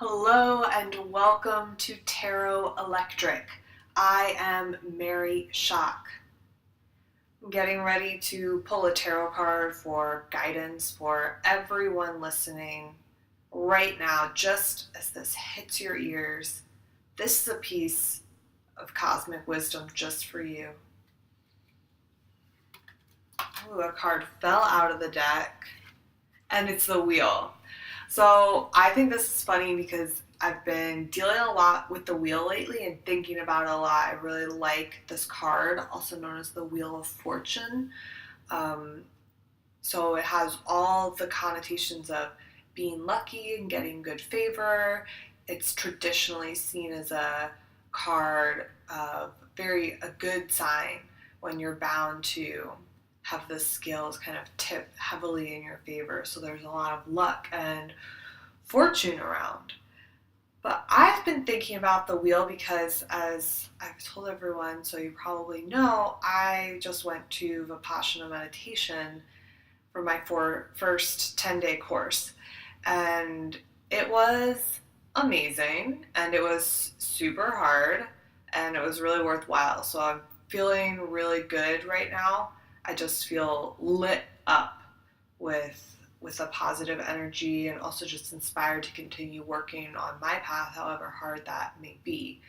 Hello and welcome to Tarot Electric. I am Mary Shock. I'm getting ready to pull a tarot card for guidance for everyone listening right now, just as this hits your ears. This is a piece of cosmic wisdom just for you. Ooh, a card fell out of the deck, and it's the Wheel. So I think this is funny because I've been dealing a lot with the wheel lately and thinking about it a lot. I really like this card, also known as the Wheel of Fortune. So it has all the connotations of being lucky and getting good favor. It's traditionally seen as a card of a good sign when you're bound to have the scales kind of tip heavily in your favor. So there's a lot of luck and fortune around. But I've been thinking about the wheel because, as I've told everyone, so you probably know, I just went to Vipassana meditation for my first 10-day course. And it was amazing, and it was super hard, and it was really worthwhile. So I'm feeling really good right now. I just feel lit up with a positive energy and also just inspired to continue working on my path, however hard that may be.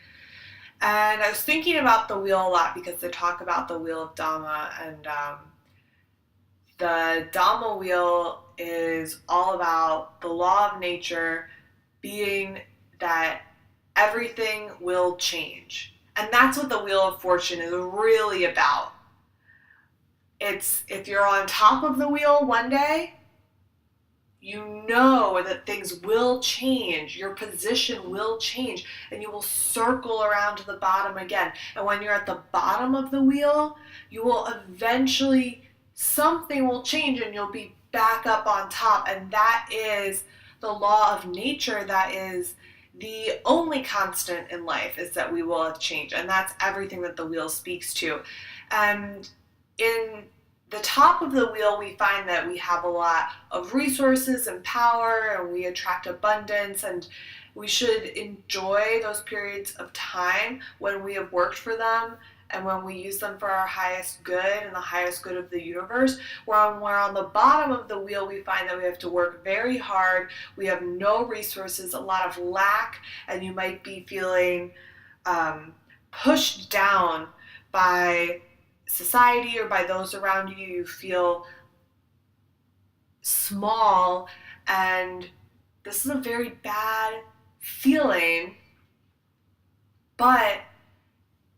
And I was thinking about the wheel a lot because they talk about the wheel of Dhamma, and the Dhamma wheel is all about the law of nature being that everything will change. And that's what the Wheel of Fortune is really about. It's if you're on top of the wheel one day, you know that things will change, your position will change, and you will circle around to the bottom again. And when you're at the bottom of the wheel, you will eventually, something will change and you'll be back up on top. And that is the law of nature. That is the only constant in life, is that we will have change. And that's everything that the wheel speaks to. And in the top of the wheel, we find that we have a lot of resources and power, and we attract abundance, and we should enjoy those periods of time when we have worked for them and when we use them for our highest good and the highest good of the universe. When we're on the bottom of the wheel, we find that we have to work very hard. We have no resources, a lot of lack, and you might be feeling pushed down by society or by those around you. You feel small, and this is a very bad feeling. But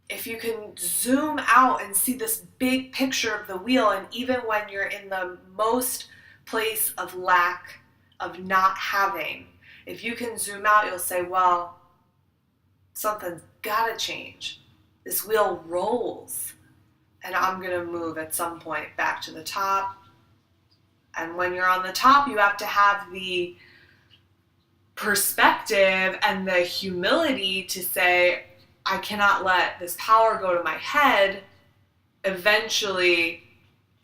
if you can zoom out and see this big picture of the wheel, and even when you're in the most place of lack, of not having, if you can zoom out, you'll say, well, something's gotta change. This wheel rolls, and I'm going to move at some point back to the top. And when you're on the top, you have to have the perspective and the humility to say, I cannot let this power go to my head. Eventually,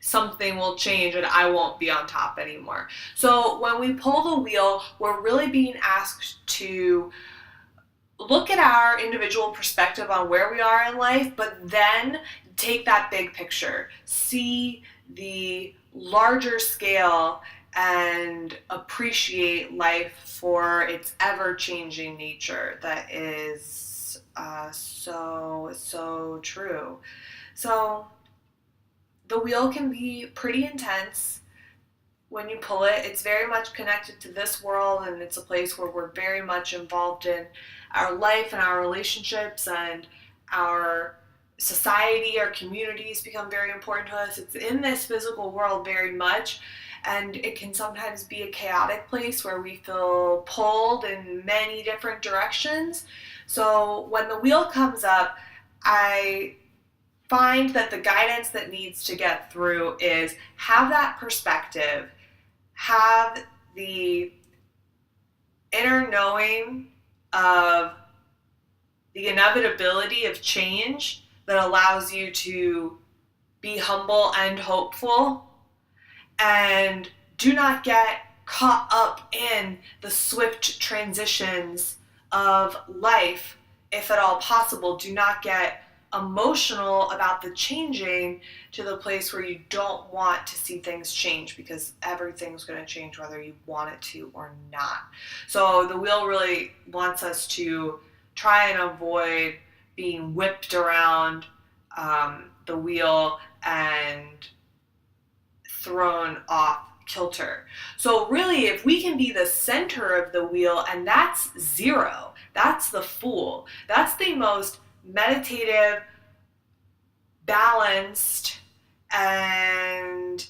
something will change and I won't be on top anymore. So when we pull the wheel, we're really being asked to look at our individual perspective on where we are in life, but then take that big picture, see the larger scale, and appreciate life for its ever-changing nature that is so true. So the wheel can be pretty intense when you pull it. It's very much connected to this world, and it's a place where we're very much involved in our life and our relationships, and our society, our communities become very important to us. It's in this physical world very much, and it can sometimes be a chaotic place where we feel pulled in many different directions. So when the wheel comes up, I find that the guidance that needs to get through is have that perspective, have the inner knowing of the inevitability of change that allows you to be humble and hopeful, and do not get caught up in the swift transitions of life, if at all possible. Do not get emotional about the changing to the place where you don't want to see things change, because everything's going to change whether you want it to or not. So the wheel really wants us to try and avoid being whipped around the wheel and thrown off kilter. So really, if we can be the center of the wheel, and that's zero, that's the Fool, that's the most meditative, balanced, and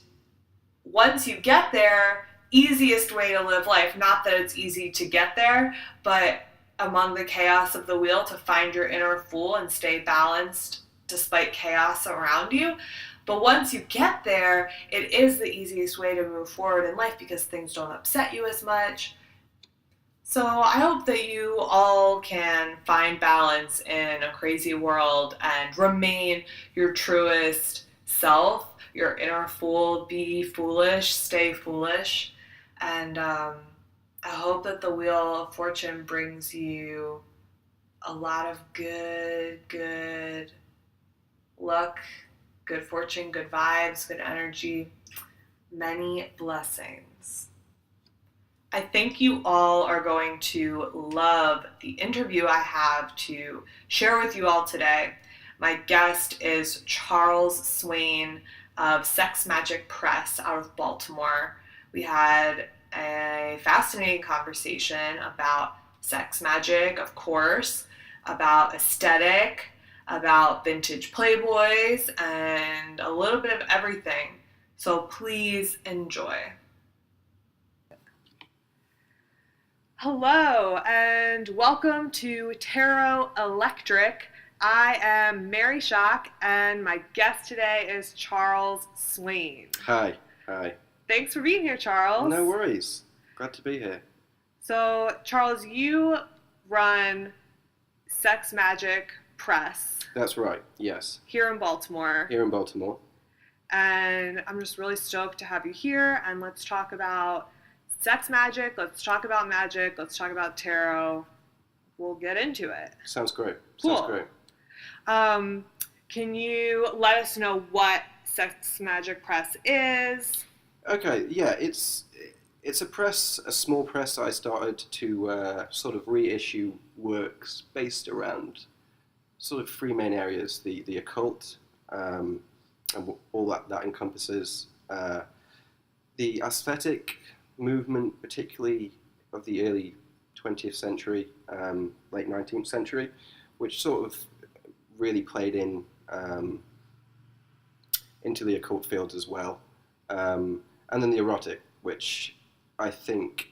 once you get there, easiest way to live life. Not that it's easy to get there, but among the chaos of the wheel, to find your inner Fool and stay balanced despite chaos around you. But once you get there, it is the easiest way to move forward in life, because things don't upset you as much. So I hope that you all can find balance in a crazy world and remain your truest self, your inner Fool. Be foolish, stay foolish. And I hope that the Wheel of Fortune brings you a lot of good luck, good fortune, good vibes, good energy, many blessings. I think you all are going to love the interview I have to share with you all today. My guest is Charles Swain of SexMagick Press out of Baltimore. We had a fascinating conversation about sex magic, of course, about aesthetic, about vintage Playboys, and a little bit of everything. So please enjoy. Hello, and welcome to Tarot Electric. I am Mary Schock, and my guest today is Charles Swain. Hi. Thanks for being here, Charles. No worries. Glad to be here. So, Charles, you run SexMagick Press. That's right, yes. Here in Baltimore. And I'm just really stoked to have you here, and let's talk about sex magic, let's talk about magic, let's talk about tarot. We'll get into it. Sounds great. Cool. Sounds great. Can you let us know what SexMagick Press is? Okay, yeah, it's a press, a small press I started to sort of reissue works based around sort of three main areas: the occult, and all that encompasses, the aesthetic movement, particularly of the early 20th century, late 19th century, which sort of really played into the occult fields as well. And then the erotic, which I think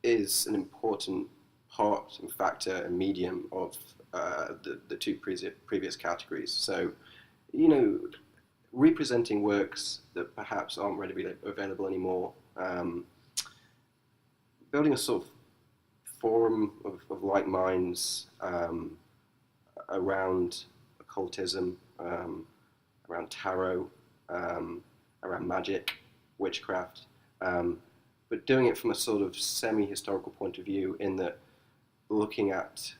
is an important part and factor and medium of the two previous categories. So, representing works that perhaps aren't readily available anymore, building a sort of forum of like minds around occultism, around tarot, around magic, witchcraft, but doing it from a sort of semi-historical point of view, in that looking at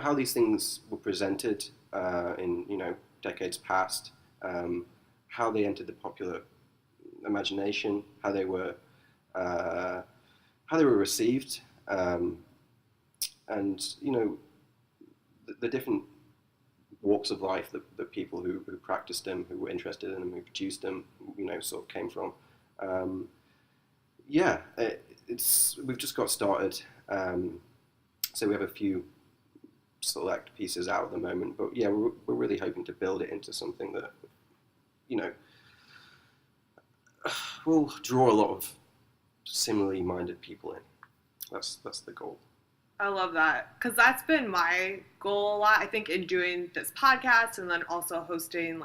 how these things were presented in decades past, how they entered the popular imagination, how they were received, and the different walks of life that people who practiced them, who were interested in them, who produced them, sort of came from. We've just got started, so we have a few select pieces out at the moment, but yeah, we're really hoping to build it into something that will draw a lot of similarly minded people in. That's the goal. I love that, because that's been my goal a lot, I think, in doing this podcast, and then also hosting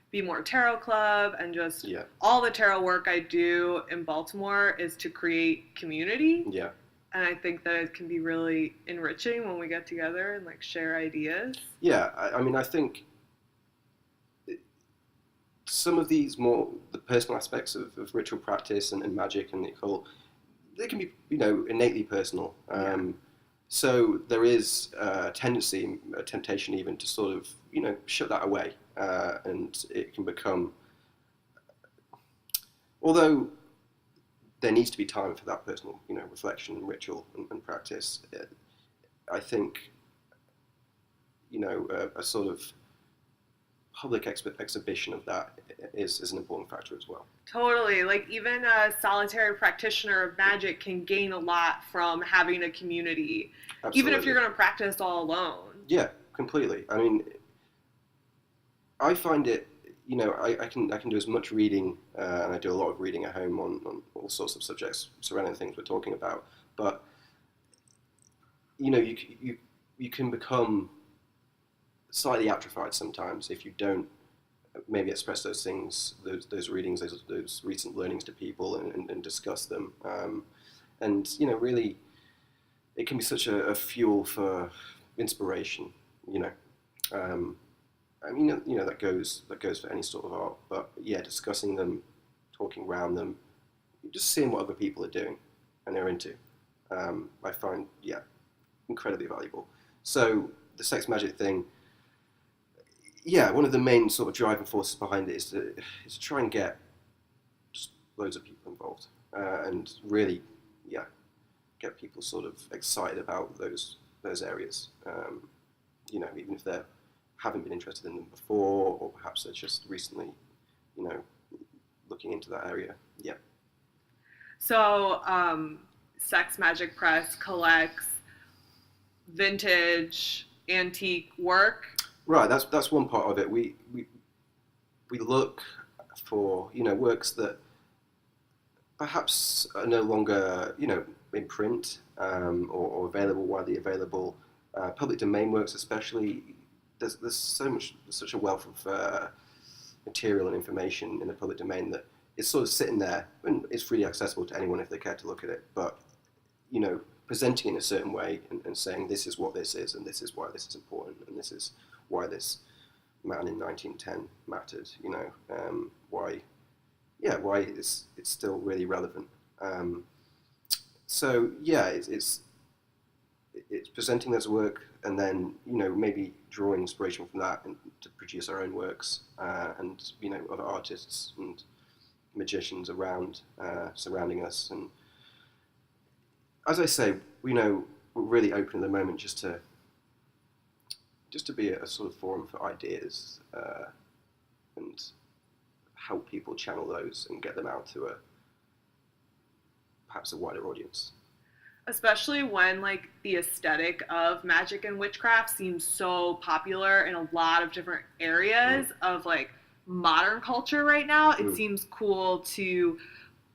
Be More Tarot Club, and just all the tarot work I do in Baltimore is to create community. Yeah. And I think that it can be really enriching when we get together and share ideas. Yeah, I mean, I think some of these more the personal aspects of ritual practice and magic and the occult, they can be, innately personal. So there is a tendency, a temptation even to sort of, shut that away. And it can become, although there needs to be time for that personal, reflection and ritual and practice, I think, a sort of public exhibition of that is an important factor as well. Totally. Like, even a solitary practitioner of magic can gain a lot from having a community. Absolutely. Even if you're going to practice all alone. Yeah, completely. I mean, I find it, I can do as much reading, and I do a lot of reading at home on all sorts of subjects surrounding the things we're talking about. But, you can become slightly atrophied sometimes if you don't maybe express those things, those readings, those recent learnings to people and discuss them. And, really, it can be such a fuel for inspiration, I mean, that goes for any sort of art, but yeah, discussing them, talking around them, just seeing what other people are doing and they're into, I find, incredibly valuable. So the sex magic thing, one of the main sort of driving forces behind it is to try and get just loads of people involved, and really, get people sort of excited about those areas, even if they haven't been interested in them before, or perhaps they're just recently, looking into that area. Yeah. So, SexMagick Press collects vintage, antique work. Right. That's one part of it. We look for works that perhaps are no longer in print, or available, widely available. Public domain works, especially. There's such a wealth of material and information in the public domain that it's sort of sitting there and it's freely accessible to anyone if they care to look at it. But presenting in a certain way and saying this is what this is and this is why this is important and this is why this man in 1910 mattered. Why it's still really relevant. It's presenting those work and then maybe drawing inspiration from that and to produce our own works, and other artists and magicians around surrounding us. And as I say, we're really open at the moment just to be a sort of forum for ideas, and help people channel those and get them out to perhaps a wider audience. Especially when, like, the aesthetic of magic and witchcraft seems so popular in a lot of different areas of, like, modern culture right now. It seems cool to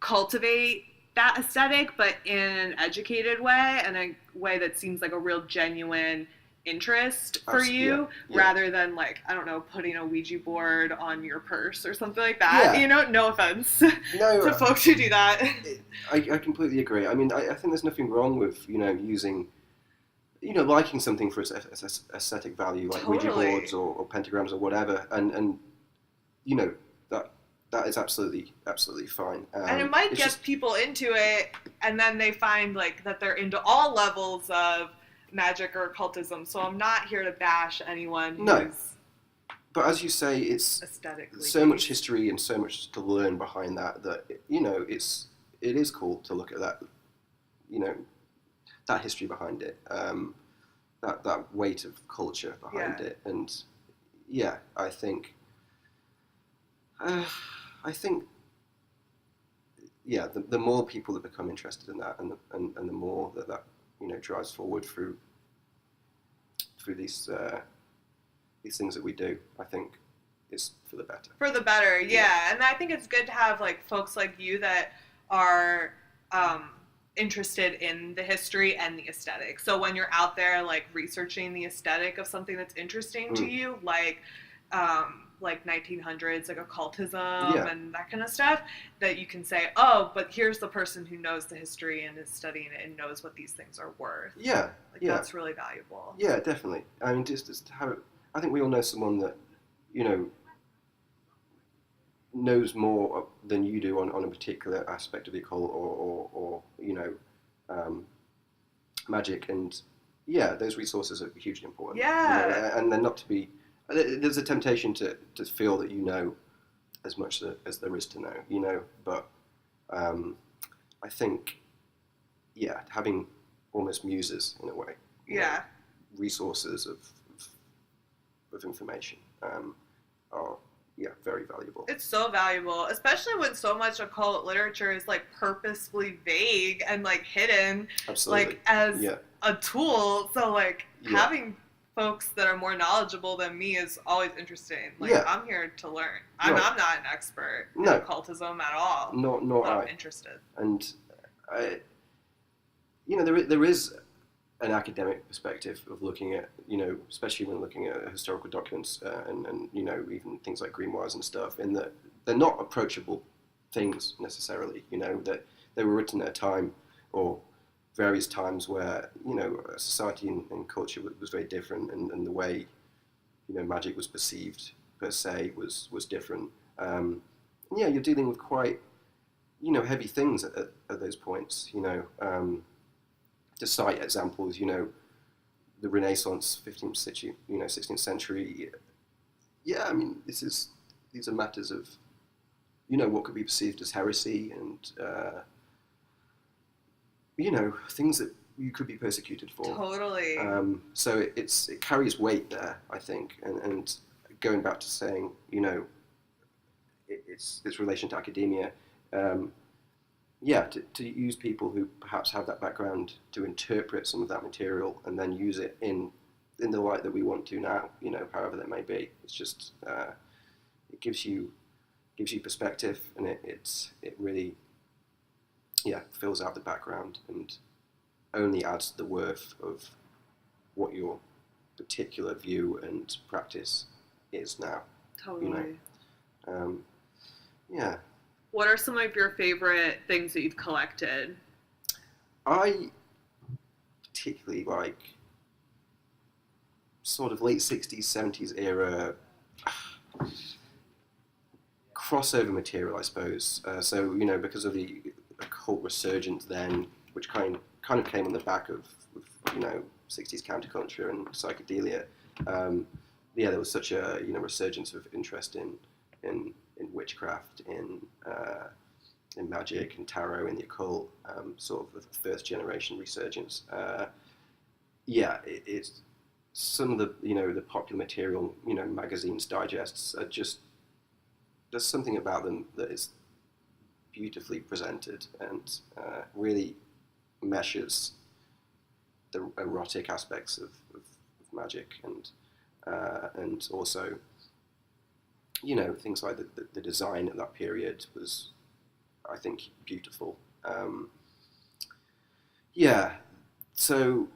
cultivate that aesthetic, but in an educated way, and a way that seems like a real genuine interest for you, rather than, like, I don't know, putting a Ouija board on your purse or something like that. No offense to folks who do that. I completely agree. I mean, I think there's nothing wrong with using, liking something for its aesthetic value, like Ouija boards or pentagrams or whatever, and that is absolutely fine. And it might get people into it, and then they find, like, that they're into all levels of magic or occultism. So I'm not here to bash anyone who's but as you say, it's aesthetically so much history and so much to learn behind that it is cool to look at that that history behind it, that weight of culture behind it. And I think the more people that become interested in that, and the more that drives forward through these things that we do, I think it's for the better. For the better, yeah. And I think it's good to have, like, folks like you that are interested in the history and the aesthetic. So when you're out there, like, researching the aesthetic of something that's interesting to you, like 1900s, like occultism and that kind of stuff, that you can say, oh, but here's the person who knows the history and is studying it and knows what these things are worth. That's really valuable. Yeah, definitely. I mean, just to have it, I think we all know someone that knows more than you do on a particular aspect of the occult or magic, and yeah, those resources are hugely important. Yeah. And they're not to be. There's a temptation to feel that you know as much as there is to know, but I think, yeah, having almost muses in a way, Yeah. resources of information are very valuable. It's so valuable, especially when so much occult literature is like purposefully vague and like hidden, Absolutely. like as Yeah. a tool. So like Yeah. having folks that are more knowledgeable than me is always interesting. Like Yeah. I'm here to learn. I'm Right. not an expert in No. occultism at all. Nor but I. I'm interested. And there is an academic perspective of looking at, especially when looking at historical documents and even things like grimoires and stuff, in that they're not approachable things necessarily, that they were written at a time or various times where, society and culture was very different, and the way, magic was perceived per se was different. Yeah, you're dealing with quite, heavy things at those points, to cite examples, the Renaissance, 15th century, 16th century. Yeah, I mean, these are matters of, what could be perceived as heresy and, things that you could be persecuted for. Totally. So it carries weight there, I think, and going back to saying, its relation to academia. To use people who perhaps have that background to interpret some of that material and then use it in the light that we want to now, however that may be. It's just it gives you perspective, and it really fills out the background and only adds to the worth of what your particular view and practice is now. Totally. Yeah. What are some of your favorite things that you've collected? I particularly like sort of late 60s, 70s era crossover material, I suppose. So, because of the occult resurgence then, which kind of came on the back of 60s counterculture and psychedelia, there was such a resurgence of interest in witchcraft, in magic and tarot, in the occult, sort of a first generation resurgence. It's some of the the popular material, magazines, digests are just, there's something about them that is beautifully presented and really meshes the erotic aspects of magic and also things like the design at that period was, I think, beautiful. So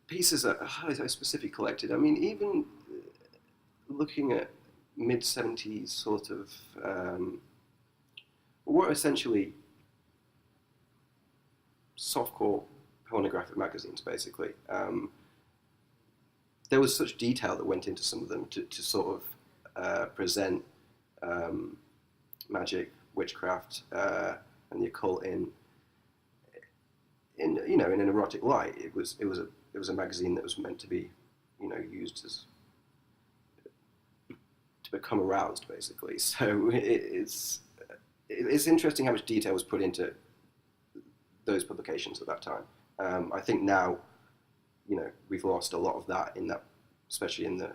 pieces that I specifically collected. I mean, even looking at mid-70s sort of, what essentially softcore pornographic magazines, basically. There was such detail that went into some of them to sort of present magic, witchcraft, and the occult in an erotic light. It was a magazine that was meant to be, used as to become aroused, basically. So it's interesting how much detail was put into those publications at that time. I think now, we've lost a lot of that especially in the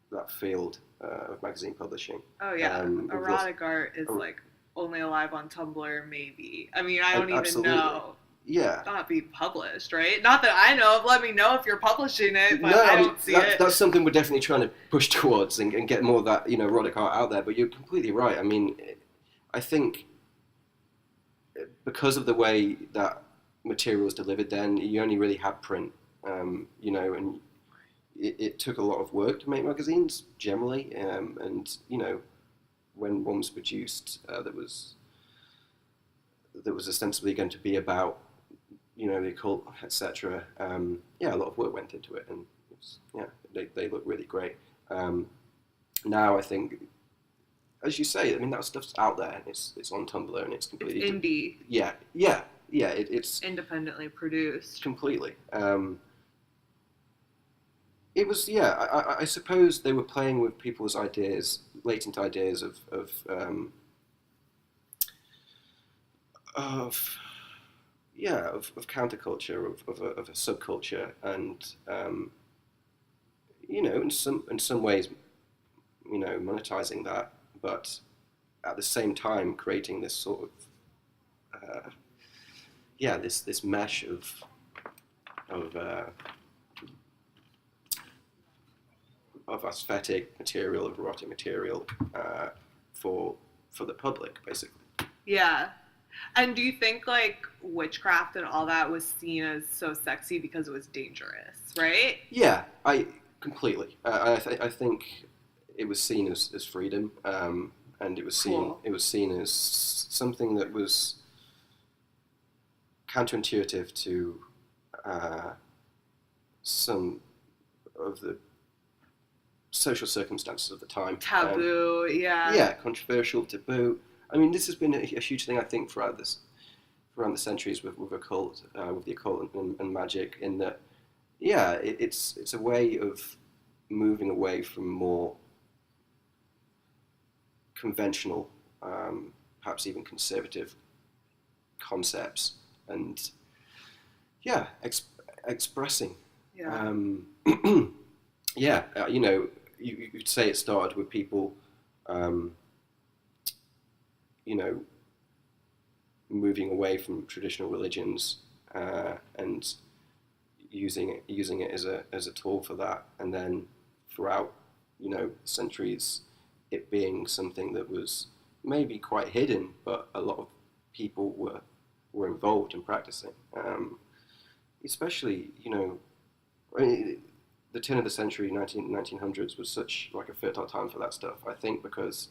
that field of magazine publishing. Oh yeah, erotic art is like only alive on Tumblr, maybe. I mean, I don't even know. Yeah. Not being published, right? Not that I know of. Let me know if you're publishing it, but I don't see it. That's something we're definitely trying to push towards and get more of that, erotic art out there. But you're completely right. I mean, I think because of the way that material was delivered then, you only really had print, and it took a lot of work to make magazines generally, and when one was produced that was ostensibly going to be about the occult, etc. A lot of work went into it, and they look really great. Now I think as you say, I mean, that stuff's out there, and it's on Tumblr, and it's completely... It's indie. Yeah, it's... Independently produced. Completely. It was, yeah, I suppose they were playing with people's ideas, latent ideas of of counterculture, of a subculture, and in some ways, monetizing that, but at the same time creating this sort of this mesh of of aesthetic material, of erotic material, for the public, basically. Yeah. And do you think, like, witchcraft and all that was seen as so sexy because it was dangerous, right? Yeah, I completely. I think it was seen as freedom, and it was seen as something that was counterintuitive to some of the social circumstances of the time. Taboo, yeah. Yeah, controversial, taboo. I mean, this has been a huge thing, I think, throughout the centuries with occult, with the occult and magic. In that, yeah, it's a way of moving away from more conventional, perhaps even conservative concepts, and yeah, expressing. Yeah. Yeah, you'd say it started with people, moving away from traditional religions, and using it as a tool for that, and then throughout centuries, it being something that was maybe quite hidden, but a lot of people were involved in practicing, especially I mean, the turn of the century, 1900s, was such like a fertile time for that stuff. I think because,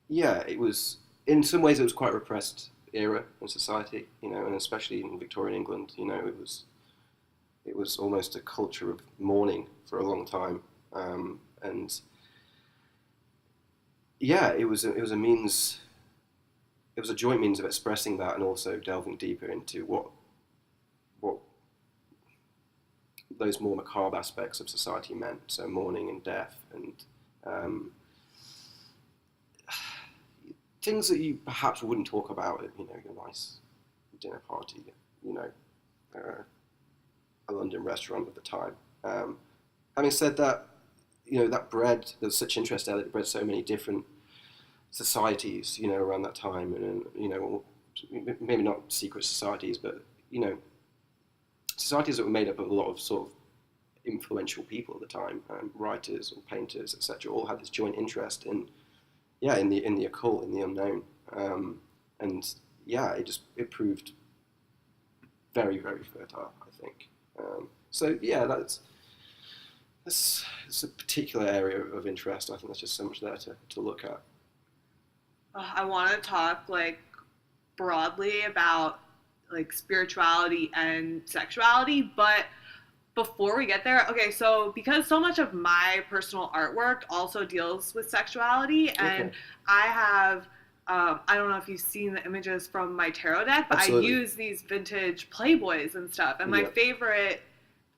it was, in some ways it was quite a repressed era in society, and especially in Victorian England, it was almost a culture of mourning for a long time, and yeah, it was a means, it was a joint means of expressing that, and also delving deeper into what those more macabre aspects of society meant, so mourning and death, and things that you perhaps wouldn't talk about at your nice dinner party, a London restaurant at the time. Having said that, that bred, there was such interest there that it bred so many different societies, around that time, and maybe not secret societies, but societies that were made up of a lot of sort of influential people at the time, writers or painters, etc., all had this joint interest in the occult, in the unknown, and yeah, it proved very, very fertile, I think. So yeah, that's a particular area of interest. I think there's just so much there to look at. I want to talk like broadly about like spirituality and sexuality, but before we get there, okay, so because so much of my personal artwork also deals with sexuality, and okay. I have, I don't know if you've seen the images from my tarot deck, but absolutely. I use these vintage Playboys and stuff, and my favorite,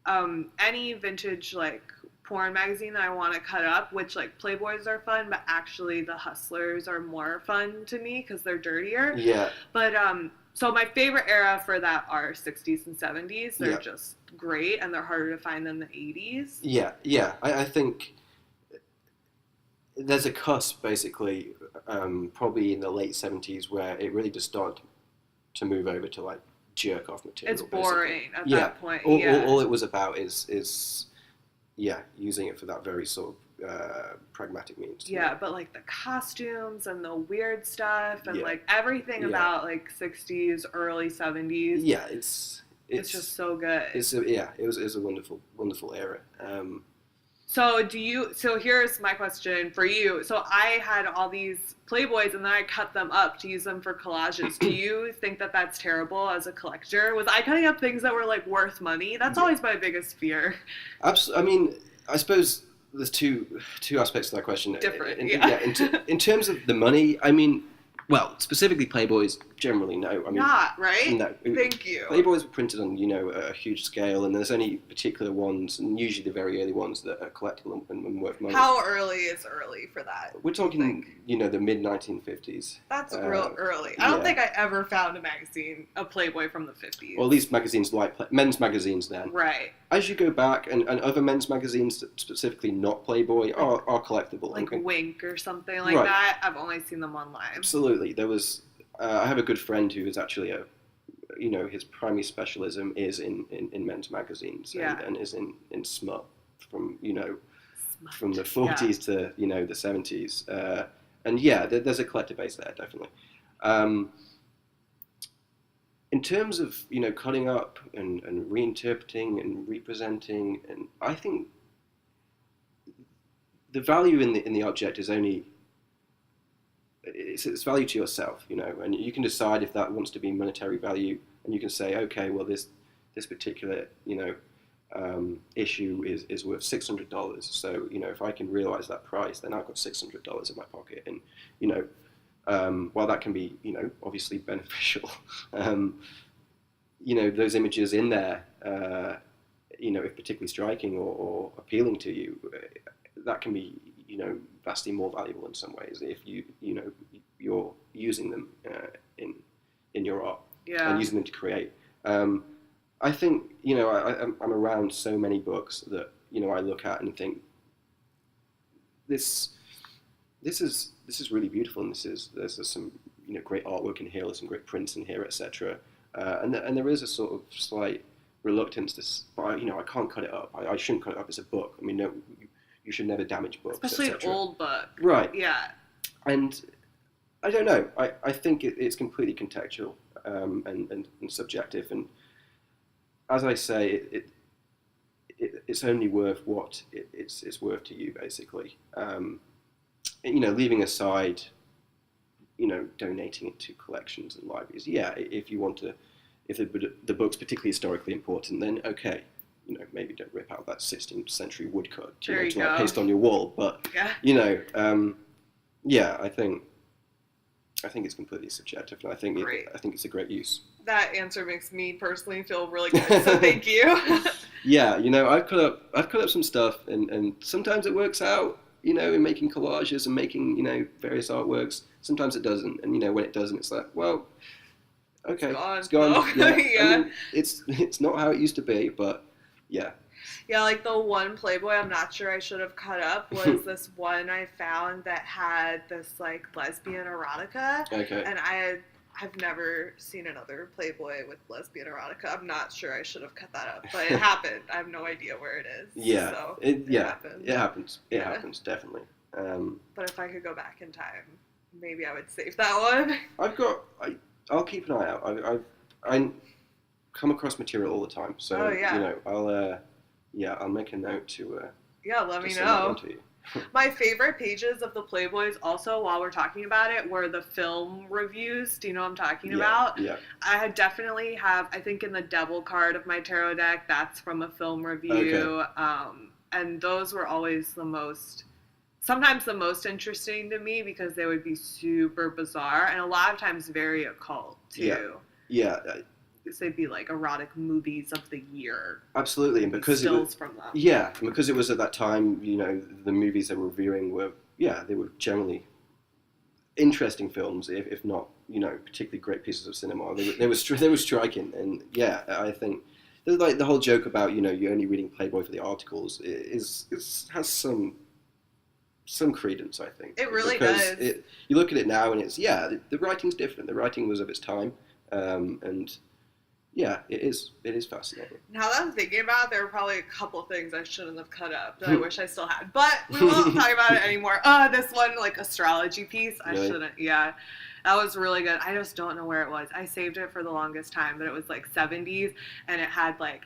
any vintage like porn magazine that I want to cut up, which like Playboys are fun, but actually the Hustlers are more fun to me because they're dirtier. Yeah. But so my favorite era for that are 60s and 70s. They're just great, and they're harder to find than the 80s. Yeah. I think there's a cusp, basically, probably in the late 70s, where it really just started to move over to like jerk off material. It's boring basically. At that point. All it was about is using it for that very sort of pragmatic means. Yeah, but like the costumes and the weird stuff and like everything about like 60s, early 70s. Yeah, it's just so good. It was a wonderful era. So here's my question for you. So I had all these Playboys and then I cut them up to use them for collages. Do you think that that's terrible as a collector? Was I cutting up things that were like worth money? That's always my biggest fear. I mean, I suppose there's two aspects to that question. Different, In terms of the money, I mean, well, specifically Playboys, generally no. I mean, not right. No. Thank you. Playboys were printed on a huge scale, and there's only particular ones, and usually the very early ones that are collectible and worth money. How early is early for that? We're talking, the mid 1950s. That's real early. I don't think I ever found a Playboy from the 50s. Well, these magazines like men's magazines then. Right. As you go back, and other men's magazines, specifically not Playboy, are collectible. Like Wink or something like that. I've only seen them online. Absolutely. There was. I have a good friend who is actually his primary specialism is in men's magazines and is in smut from from the 40s to the 70s. And there's a collector base there, definitely. In terms of cutting up and reinterpreting and representing, and I think the value in the object is only it's value to yourself, and you can decide if that wants to be monetary value, and you can say, okay, well this particular issue is worth $600, so if I can realize that price, then I've got $600 in my pocket, and while that can be obviously beneficial, those images in there, if particularly striking or appealing to you, that can be vastly more valuable in some ways if you're using them in your art and using them to create. I think I'm around so many books that I look at and think this is really beautiful, and there's some great artwork in here, there's some great prints in here, etc. And there is a sort of slight reluctance to I can't cut it up. I shouldn't cut it up as a book. I mean, no. You should never damage books, especially an old book. Right. Yeah. And I don't know. I think it's completely contextual and subjective. And as I say, it's only worth what it's worth to you, basically. Leaving aside, donating it to collections and libraries. Yeah, if you want to, if the book's particularly historically important, then okay. Maybe don't rip out that 16th century woodcut to paste on your wall. But I think it's completely subjective, and I think it's a great use. That answer makes me personally feel really good. So thank you. I've cut up some stuff, and sometimes it works out. In making collages and making various artworks. Sometimes it doesn't, and when it doesn't, it's like, well, okay, it's gone. Oh. Yeah. I mean, it's not how it used to be, but. Yeah. Yeah, like the one Playboy I'm not sure I should have cut up was this one I found that had this like lesbian erotica. Okay. And I've never seen another Playboy with lesbian erotica. I'm not sure I should have cut that up, but it happened. I have no idea where it is. Yeah. So it happened. It happens. It happens, definitely. But if I could go back in time, maybe I would save that one. I'll keep an eye out. I come across material all the time, so I'll make a note to let me know. My favorite pages of the Playboys also, while we're talking about it, were the film reviews. Do you know what I'm talking about? Yeah. I definitely have, I think in the devil card of my tarot deck, that's from a film review. Okay. And those were always sometimes the most interesting to me because they would be super bizarre and a lot of times very occult too. Yeah. They'd be like erotic movies of the year. Absolutely, and because stills from them. Yeah, and because it was at that time, the movies they were reviewing were they were generally interesting films, if not particularly great pieces of cinema. They were striking, and I think there's like the whole joke about you're only reading Playboy for the articles has some credence, I think. It really does. You look at it now, and it's the writing's different. The writing was of its time, and. Yeah, it is fascinating. Now that I'm thinking about it, there were probably a couple things I shouldn't have cut up that I wish I still had. But we won't talk about it anymore. This one, like, astrology piece, I shouldn't. Yeah, that was really good. I just don't know where it was. I saved it for the longest time, but it was, like, 70s, and it had, like,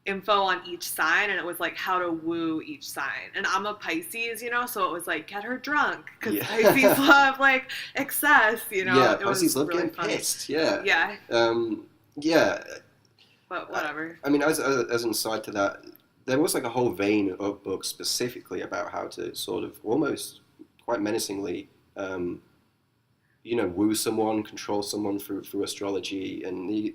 info on each sign, and it was, like, how to woo each sign. And I'm a Pisces, so it was, like, get her drunk, because Pisces love, like, excess, Yeah, it Pisces love really getting pissed, yeah. Yeah. Yeah. But whatever. I mean, as an aside to that, there was like a whole vein of books specifically about how to sort of almost quite menacingly, woo someone, control someone through astrology, and they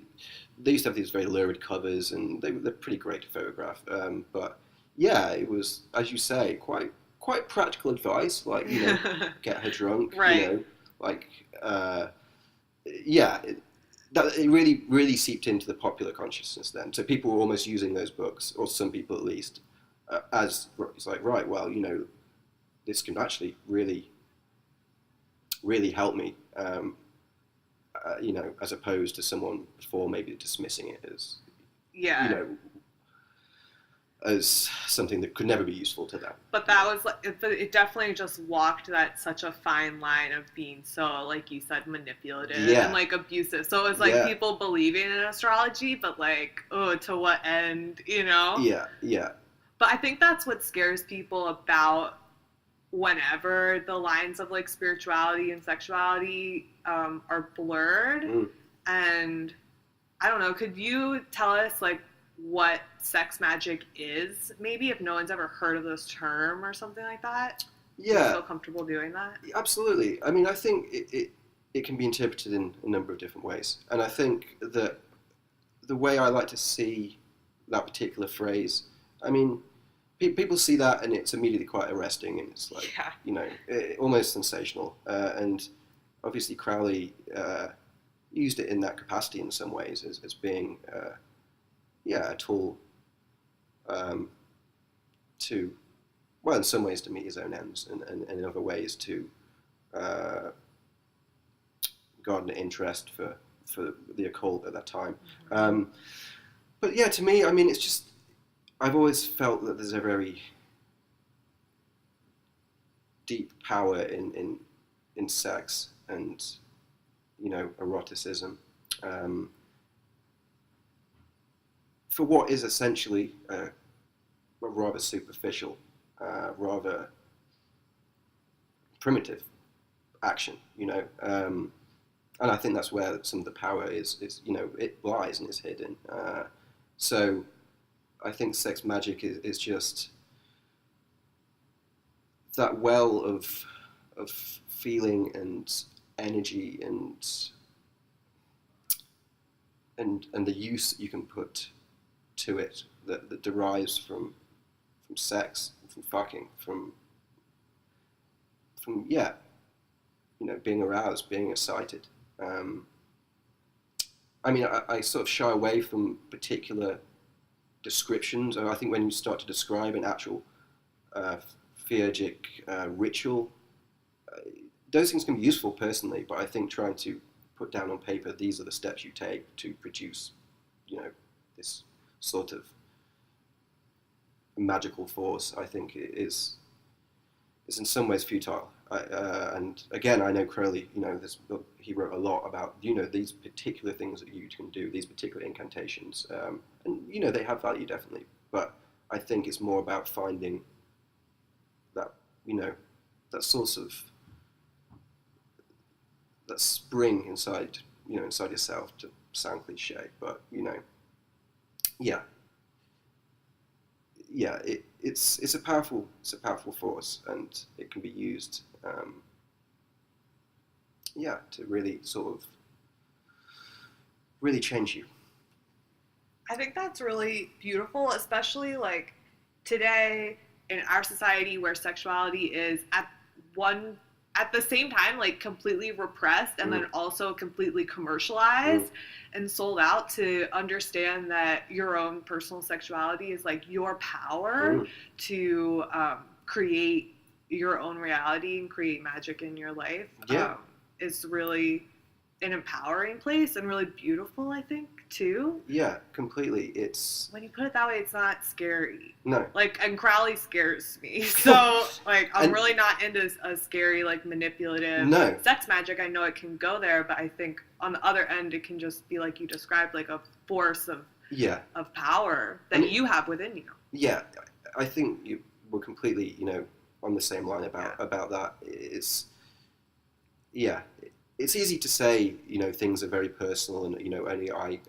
used to have these very lurid covers, and they're pretty great to photograph. But yeah, it was, as you say, quite practical advice, like get her drunk, Right. like yeah. It really seeped into the popular consciousness then. So people were almost using those books, or some people at least, as it's like, right, well, this can actually really help me, as opposed to someone before maybe dismissing it as, you Yeah. know, as something that could never be useful to them. But that was like, it definitely just walked that such a fine line of being so, like you said, manipulative and Yeah, like abusive. So it was like yeah, people believing in astrology, but like, oh, to what end, yeah, yeah. But I think that's what scares people about whenever the lines of like spirituality and sexuality are blurred. Mm. And I don't know, could you tell us like what sex magic is? Maybe if no one's ever heard of this term or something like that. Do you Yeah, feel comfortable doing that? absolutely. I mean, I think it can be interpreted in a number of different ways. And I think that the way I like to see that particular phrase, I mean, people see that and it's immediately quite arresting, and it's like, Yeah. almost sensational. And obviously Crowley used it in that capacity in some ways as being, a tool to, well, in some ways to meet his own ends, and in other ways to uh, garner interest for the occult at that time. But yeah, to me, I mean, it's just, I've always felt that there's a very deep power in sex and, eroticism. For what is essentially a rather superficial, rather primitive action, and I think that's where some of the power is it lies and is hidden. So I think sex magic is just that well of feeling and energy and the use that you can put to it that derives from sex, from fucking, from being aroused, being excited. I mean, I sort of shy away from particular descriptions. I think when you start to describe an actual theurgic ritual, those things can be useful personally, but I think trying to put down on paper, these are the steps you take to produce, this sort of magical force, I think is in some ways futile. And again, I know Crowley, he wrote a lot about, these particular things that you can do, these particular incantations. And, they have value definitely. But I think it's more about finding that, that source of, that spring inside, inside yourself, to sound cliche. But, yeah. Yeah, it's a powerful force, and it can be used, to really sort of really change you. I think that's really beautiful, especially like today in our society where sexuality is at the same time like completely repressed and then also completely commercialized and sold out. To understand that your own personal sexuality is like your power to create your own reality and create magic in your life, is really an empowering place and really beautiful, I think, too. Yeah, completely. It's, when you put it that way, it's not scary. No. Like, and Crowley scares me. So, like, I'm really not into a scary, like, manipulative sex magic. I know it can go there, but I think on the other end, it can just be like you described, like a force of power that you have within you. Yeah, I think we're completely, on the same line about that. It's easy to say, things are very personal and, only I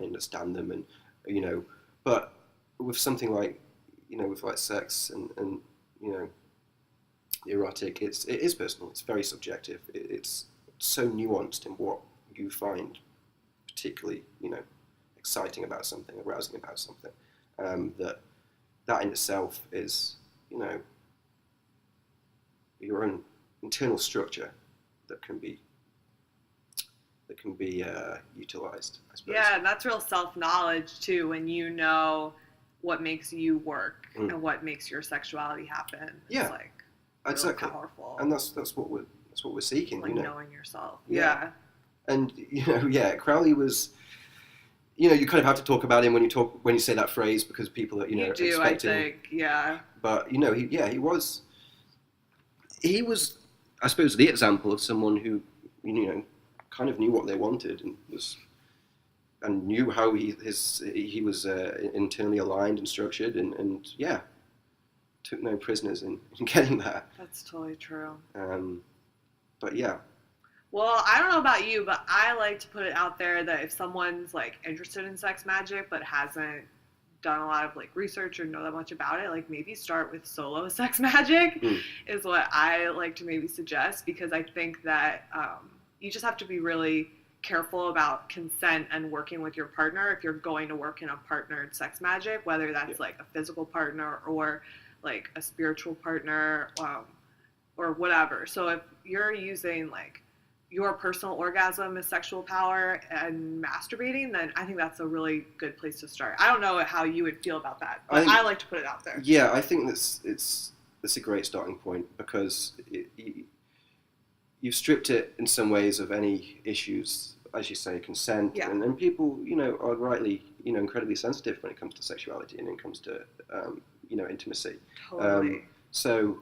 understand them, and, but with something like, with like sex and erotic, it is personal. It's very subjective. It's so nuanced in what you find particularly, exciting about something, arousing about something, that in itself is, your own internal structure that can be utilized, I suppose. Yeah, and that's real self-knowledge too, when you know what makes you work and what makes your sexuality happen. Yeah, it's like exactly. powerful. And that's what we're seeking, like knowing yourself. Yeah. And Crowley was, you kind of have to talk about him when you say that phrase, because people that you do, expecting, I think, yeah. But he was, I suppose, the example of someone who kind of knew what they wanted and knew how he was internally aligned and structured, and took no prisoners in getting that. That's totally true. But yeah. Well, I don't know about you, but I like to put it out there that if someone's like interested in sex magic but hasn't done a lot of like research or know that much about it, like maybe start with solo sex magic is what I like to maybe suggest, because I think that you just have to be really careful about consent and working with your partner if you're going to work in a partnered sex magic, whether that's like a physical partner or like a spiritual partner or whatever. So if you're using like your personal orgasm as sexual power and masturbating, then I think that's a really good place to start. I don't know how you would feel about that, but I like to put it out there. Yeah, I think it's a great starting point, because you've stripped it in some ways of any issues, as you say, consent, and people, are rightly, incredibly sensitive when it comes to sexuality and when it comes to, intimacy. Totally. So,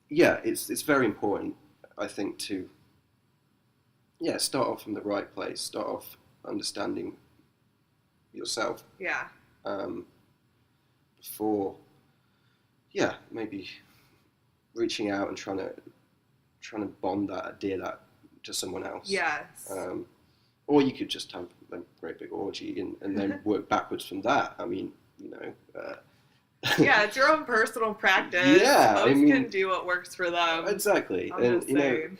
yeah, it's very important, I think, to start off from the right place, start off understanding yourself. Yeah. Before, maybe reaching out and trying to bond that, adhere that to someone else. Yes. Or you could just have a great big orgy and then work backwards from that. I mean, yeah, it's your own personal practice. Yeah, Folks can do what works for them. Exactly. I'm just saying.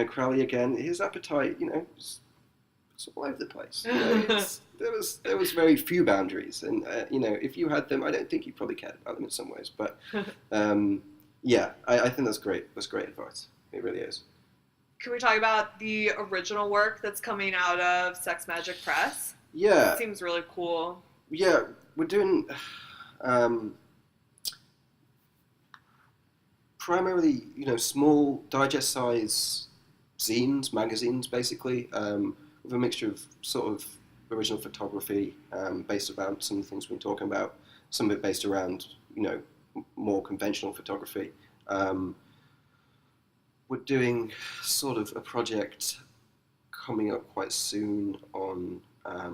Crowley again, his appetite, was all over the place. There was very few boundaries, and if you had them, I don't think you probably cared about them in some ways. But I think that's great. That's great advice. It really is. Can we talk about the original work that's coming out of SexMagick Press? Yeah, it seems really cool. Yeah, we're doing primarily, small digest-size zines, magazines, basically, with a mixture of sort of original photography based around some of the things we've been talking about, some of it based around, more conventional photography. We're doing sort of a project coming up quite soon on, a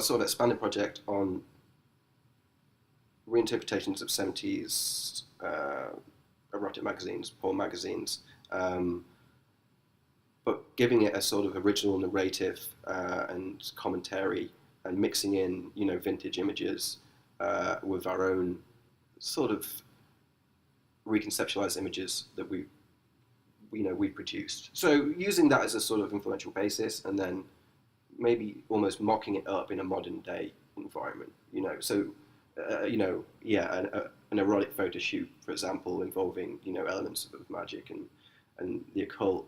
sort of expanded project on reinterpretations of 70s erotic magazines, porn magazines, but giving it a sort of original narrative and commentary, and mixing in, vintage images with our own sort of reconceptualized images that we produced. So using that as a sort of influential basis, and then maybe almost mocking it up in a modern day environment. So an erotic photo shoot, for example, involving elements of magic and the occult.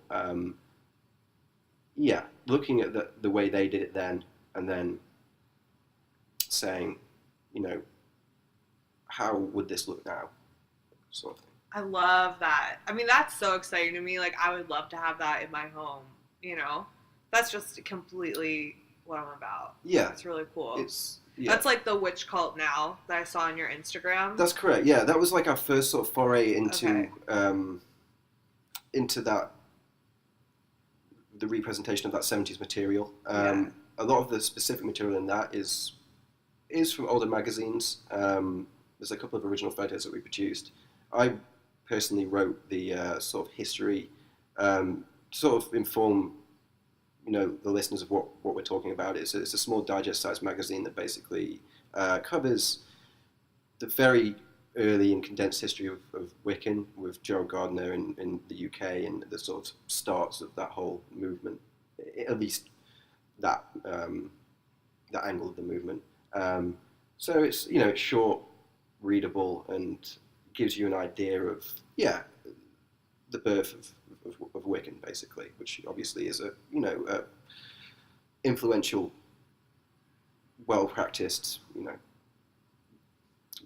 Looking at the way they did it then, and then saying, how would this look now, sort of thing. I love that. I mean, that's so exciting to me. Like, I would love to have that in my home. That's just completely what I'm about. Yeah, it's really cool. Yeah. That's like the witch cult now that I saw on your Instagram. That's correct. Yeah, that was like our first sort of foray into that, the representation of that 70s material. A lot of the specific material in that is from older magazines. There's a couple of original photos that we produced. I personally wrote the sort of history, sort of inform the listeners of what we're talking about. It's a small digest-sized magazine that basically covers the very early and condensed history of Wiccan with Gerald Gardner in the UK and the sort of starts of that whole movement, at least that that angle of the movement. So it's it's short, readable, and gives you an idea of the birth of Wiccan basically, which obviously is a influential, well practiced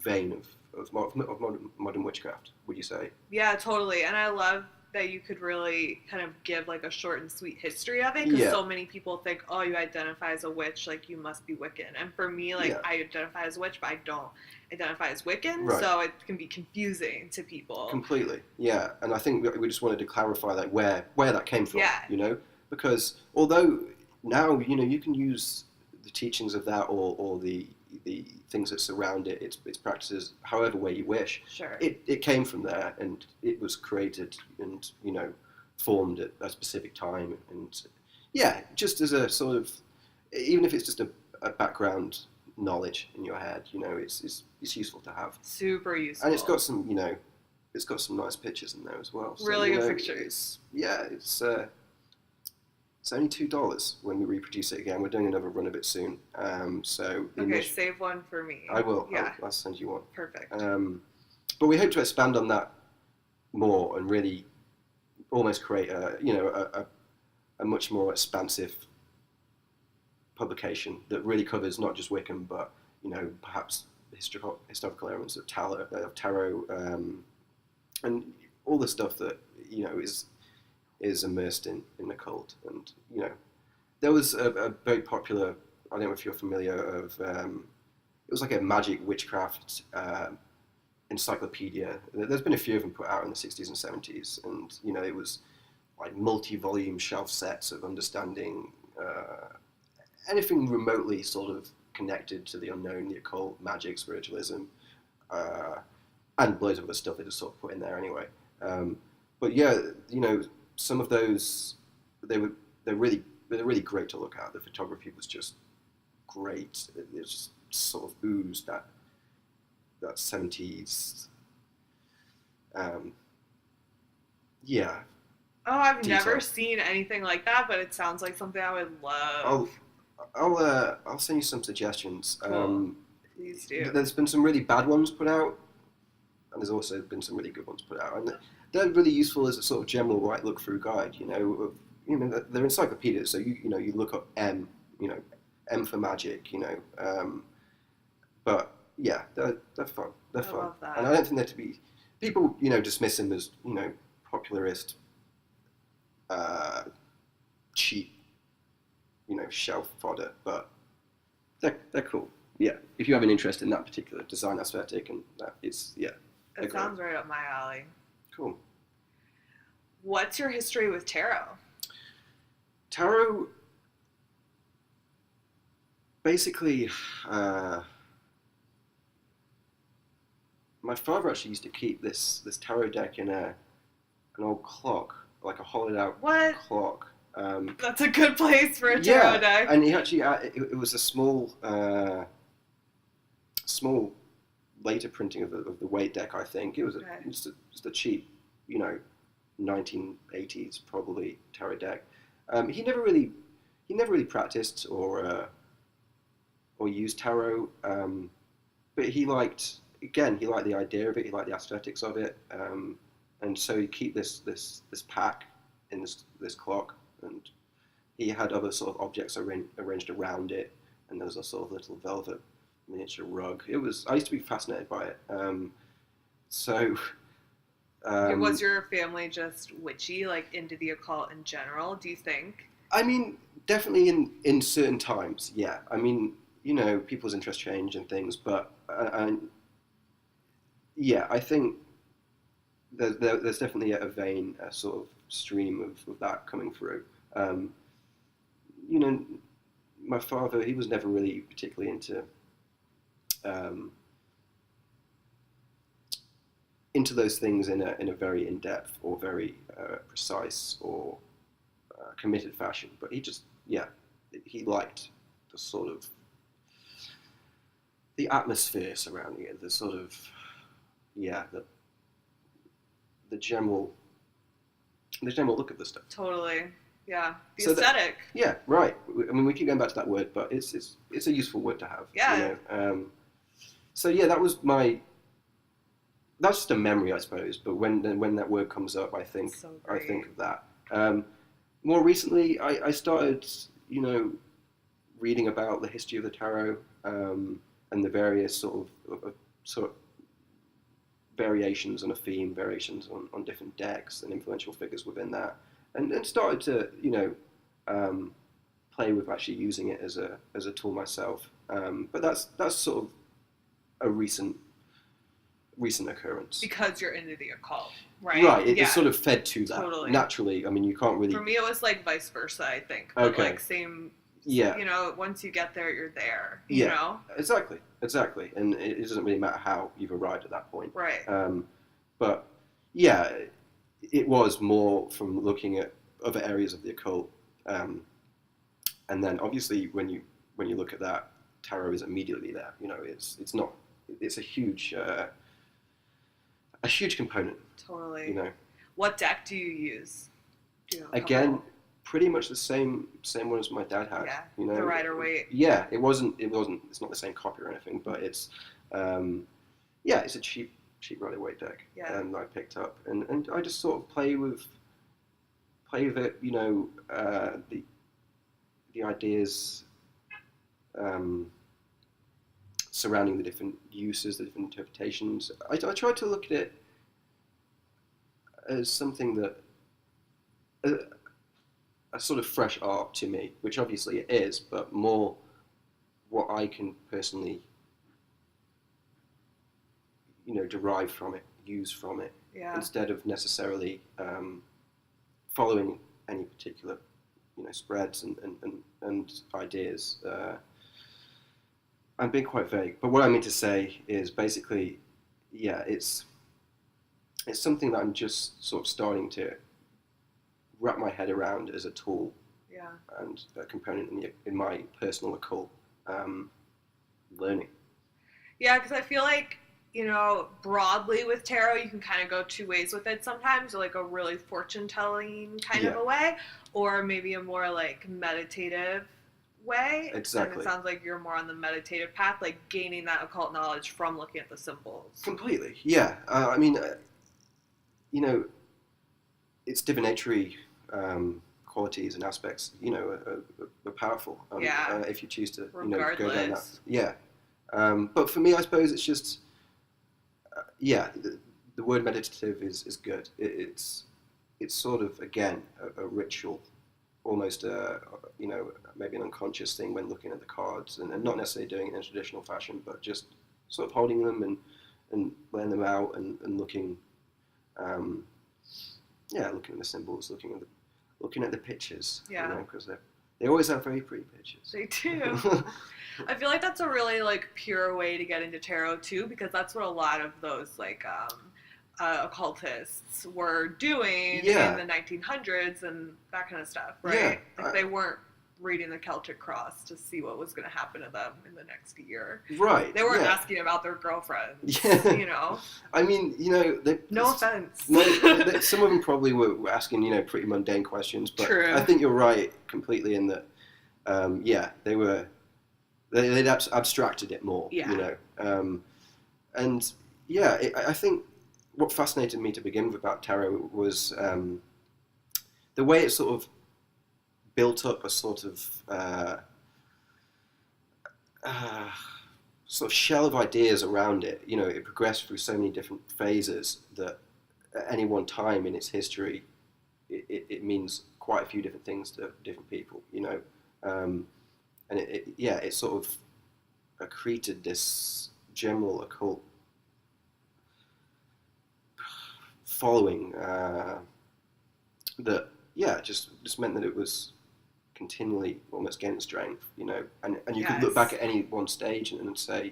vein of modern witchcraft, would you say? Yeah, totally. And I love that you could really kind of give like a short and sweet history of it, because Yeah. so many people think, oh, you identify as a witch, like you must be Wiccan. And for me, like Yeah. I identify as a witch, but I don't identify as Wiccan, Right. so it can be confusing to people. Completely, yeah. And I think we just wanted to clarify that where that came from, Yeah. because although now you can use the teachings of that or the things that surround it, its practices, however way you wish. Sure. It came from there, and it was created and formed at a specific time, and just as a sort of, even if it's just a background knowledge in your head, it's useful to have. Super useful. And it's got some nice pictures in there as well. So, really good pictures. It's only $2 when we reproduce it again. We're doing another run of it soon. Okay, save one for me. I will. Yeah. I'll send you one. Perfect. But we hope to expand on that more and really almost create a much more expansive publication that really covers not just Wiccan, but perhaps historical elements of tarot, and all the stuff that is immersed in occult. And there was a very popular, I don't know if you're familiar of, it was like a magic witchcraft encyclopedia. There's been a few of them put out in the 60s and 70s, and it was like multi-volume shelf sets of understanding anything remotely sort of connected to the unknown, the occult, magic, spiritualism, and loads of other stuff they just sort of put in there anyway. But some of those, they're really great to look at. The photography was just great. It just sort of oozed that 70s. Oh, I've detail. never seen anything like that, but it sounds like something I would love. I'll send you some suggestions. Cool. Please do. There's been some really bad ones put out, and there's also been some really good ones put out, and they're really useful as a sort of general right look through guide. They're encyclopedias, so you look up M for magic, but yeah, they're fun. They're fun. Love that. And I don't think they're to be people dismiss them as popularist, cheap, shelf fodder, but they're cool. Yeah, if you have an interest in that particular design aesthetic, and that is It sounds right up my alley. Cool. What's your history with tarot? Tarot, basically, my father actually used to keep this tarot deck in an old clock, like a hollowed out clock. That's a good place for a tarot deck. And he actually, it was a small later printing of the weight deck, I think. It was just a cheap, 1980s probably tarot deck. He never really practiced or used tarot, but he liked the idea of it. He liked the aesthetics of it, and so he'd keep this pack in this clock, and he had other sort of objects arranged around it, and there was a sort of little velvet miniature rug. I used to be fascinated by it. Was your family just witchy, like into the occult in general, do you think? I mean, definitely in certain times, yeah. I mean, people's interests change and things, but I think there's definitely a vein, a sort of stream of that coming through. My father, he was never really particularly into those things in a very in-depth or very precise or committed fashion, but he liked the sort of the atmosphere surrounding it, the sort of, yeah, the general look of the stuff. Totally. Yeah. The So aesthetic. Yeah, right. I mean, we keep going back to that word, but it's a useful word to have. Yeah. You know? So yeah, that's just a memory, I suppose. But when that word comes up, I think I think of that. More recently, I started, you know, reading about the history of the tarot, and the various sort of variations on a theme, variations on different decks and influential figures within that, and started to, you know, play with actually using it as a tool myself. But that's sort of a recent occurrence. Because you're into the occult, right? Right, it just sort of fed to that. Totally. Naturally. I mean, you can't really... For me, it was like vice versa, I think. But Okay. like same, Yeah. you know, once you get there, you're there, you know? Exactly. And it doesn't really matter how you've arrived at that point. Right. But, yeah, it was more from looking at other areas of the occult. And then, obviously, when you look at that, tarot is immediately there. You know, it's a huge component. Totally. You know. What deck do you use? Again, pretty much the same one as my dad had. Yeah. You know, the Rider-Waite. Yeah, it's not the same copy or anything, but it's it's a cheap Rider-Waite deck. Yeah. I picked up, and I just sort of play with it. You know, the ideas surrounding the different uses, the different interpretations. I try to look at it as something that a sort of fresh art to me, which obviously it is, but more what I can personally, you know, derive from it, use from it, instead of necessarily following any particular, you know, spreads and ideas. I'm being quite vague, but what I mean to say is basically, yeah, it's something that I'm just sort of starting to wrap my head around as a tool, and a component in my personal occult learning. Yeah, because I feel like, you know, broadly with tarot, you can kind of go two ways with it sometimes, like a really fortune-telling kind of a way, or maybe a more like meditative way. Exactly. And it sounds like you're more on the meditative path, like gaining that occult knowledge from looking at the symbols. Completely, yeah. I mean, you know, it's divinatory qualities and aspects, you know, are powerful. If you choose to, you know, go down that. Yeah. But for me, I suppose it's just, the word meditative is good. It's sort of, again, a ritual, almost you know, maybe an unconscious thing when looking at the cards, and not necessarily doing it in a traditional fashion, but just sort of holding them and laying them out and looking, looking at the symbols, looking at the pictures, you know, because they always have very pretty pictures. They do. I feel like that's a really like pure way to get into tarot too, because that's what a lot of those like occultists were doing in the 1900s and that kind of stuff, right? Yeah, like they weren't reading the Celtic Cross to see what was going to happen to them in the next year. Right. They weren't asking about their girlfriends, you know? I mean, you know... No offense. Some of them probably were asking, you know, pretty mundane questions, but True. I think you're right completely in that, they'd abstracted it more, you know? I think what fascinated me to begin with about tarot was the way it sort of built up a sort of shell of ideas around it. You know, it progressed through so many different phases that at any one time in its history, it means quite a few different things to different people. You know, and it sort of accreted this general occult following that just meant that it was continually almost gaining strength, you know, and you could look back at any one stage and say,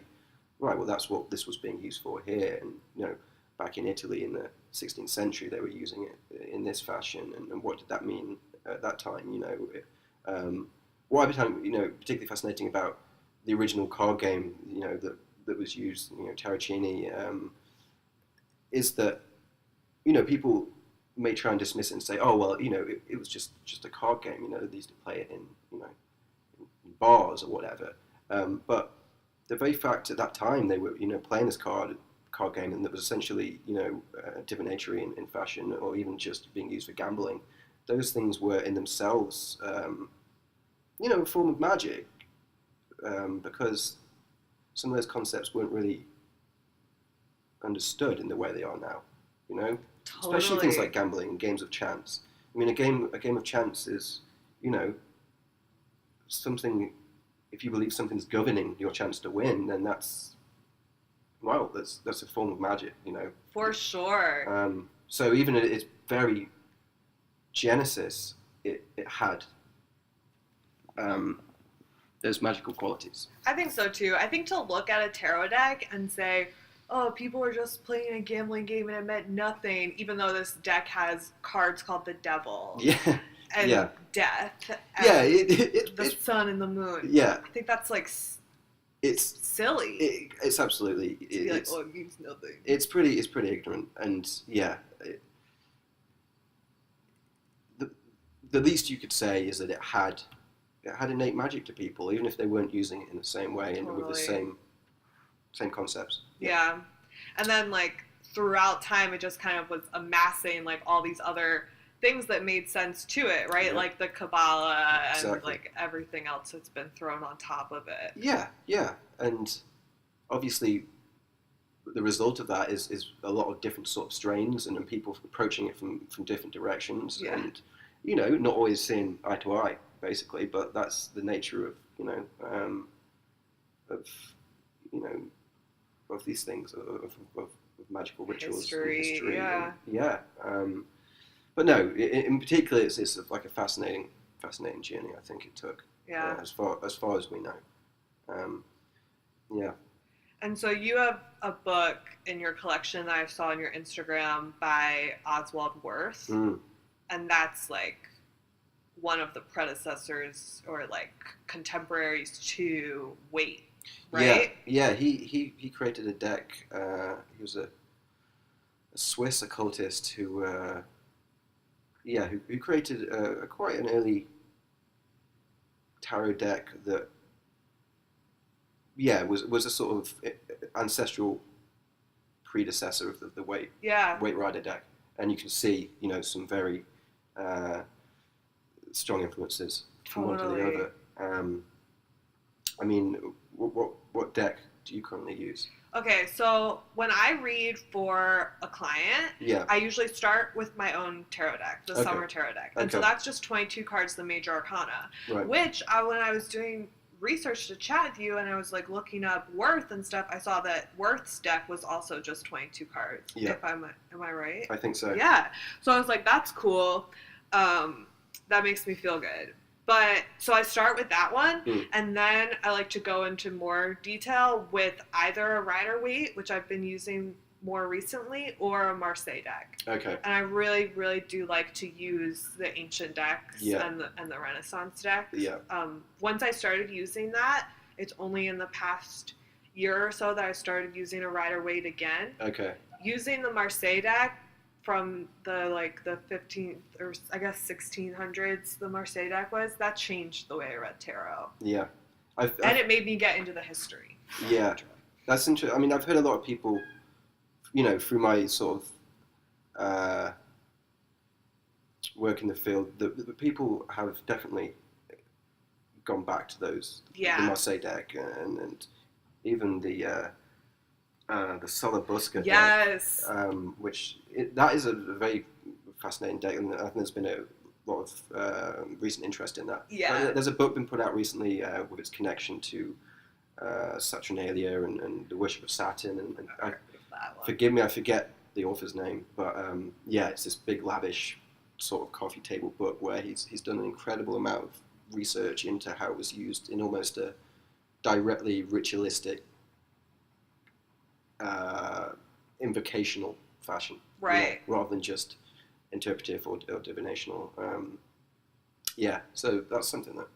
right, well, that's what this was being used for here, and you know, back in Italy in the 16th century they were using it in this fashion, and what did that mean at that time, you know. What I found, you know, particularly fascinating about the original card game, you know, that that was used, Tarocchini, is that people may try and dismiss it and say, oh well, it was just a card game. They used to play it in in bars or whatever. But the very fact at that time they were playing this card game, and that was essentially divinatory in fashion, or even just being used for gambling. Those things were in themselves, a form of magic, because some of those concepts weren't really understood in the way they are now. Totally. Especially things like gambling and games of chance. I mean, a game of chance is, something. If you believe something's governing your chance to win, then that's a form of magic, For sure. So even at its very genesis, it had those magical qualities. I think so too. I think to look at a tarot deck and say, oh, people are just playing a gambling game and it meant nothing, even though this deck has cards called the devil. Yeah. And yeah. death. And yeah. the sun and the moon. Yeah. I think that's like it's silly. It's absolutely. It means nothing. It's pretty ignorant, and yeah. The least you could say is that it had innate magic to people, even if they weren't using it in the same way and with the same concepts. Yeah. And then like throughout time, it just kind of was amassing like all these other things that made sense to it, right? Yeah. Like the Kabbalah and like everything else that's been thrown on top of it. Yeah. And obviously the result of that is a lot of different sort of strains and people approaching it from different directions. Yeah. And, not always seeing eye to eye, basically, but that's the nature of, of these things, of magical rituals. History. Yeah. Yeah. But no, in particular, it's like a fascinating journey. I think it took. Yeah. As far as we know. Yeah. And so you have a book in your collection that I saw on your Instagram by Oswald Wirth, and that's like one of the predecessors or like contemporaries to Wait, right? Yeah. He created a deck. He was a Swiss occultist who created quite an early tarot deck that, was a sort of ancestral predecessor of the Wait Rider deck, and you can see, some very strong influences from one to the other. I mean, what deck do you currently use? Okay, so when I read for a client, I usually start with my own tarot deck, the Summer Tarot deck. And so that's just 22 cards, the major arcana, which when I was doing research to chat with you and I was like looking up Wirth and stuff, I saw that Wirth's deck was also just 22 cards. Yeah. Am I right? I think so. Yeah. So I was like, that's cool. That makes me feel good. But so I start with that one, and then I like to go into more detail with either a Rider-Waite, which I've been using more recently, or a Marseille deck. Okay. And I really, really do like to use the ancient decks and the Renaissance decks. Yeah. Once I started using that, it's only in the past year or so that I started using a Rider-Waite again. Okay. Using the Marseille deck from the 15th or I guess 1600s, the Marseille deck that changed the way I read tarot. Yeah. And it made me get into the history. Yeah. That's interesting. I mean, I've heard a lot of people, through my sort of work in the field, the people have definitely gone back to those, the Marseille deck and even the Solabusca deck, which that is a very fascinating deck, and I think there's been a lot of recent interest in that. Yeah. There's a book been put out recently with its connection to Saturnalia and the worship of Saturn, and forgive me, I forget the author's name, but it's this big lavish sort of coffee table book where he's done an incredible amount of research into how it was used in almost a directly ritualistic invocational fashion, right? Rather than just interpretive or divinational. So that's something that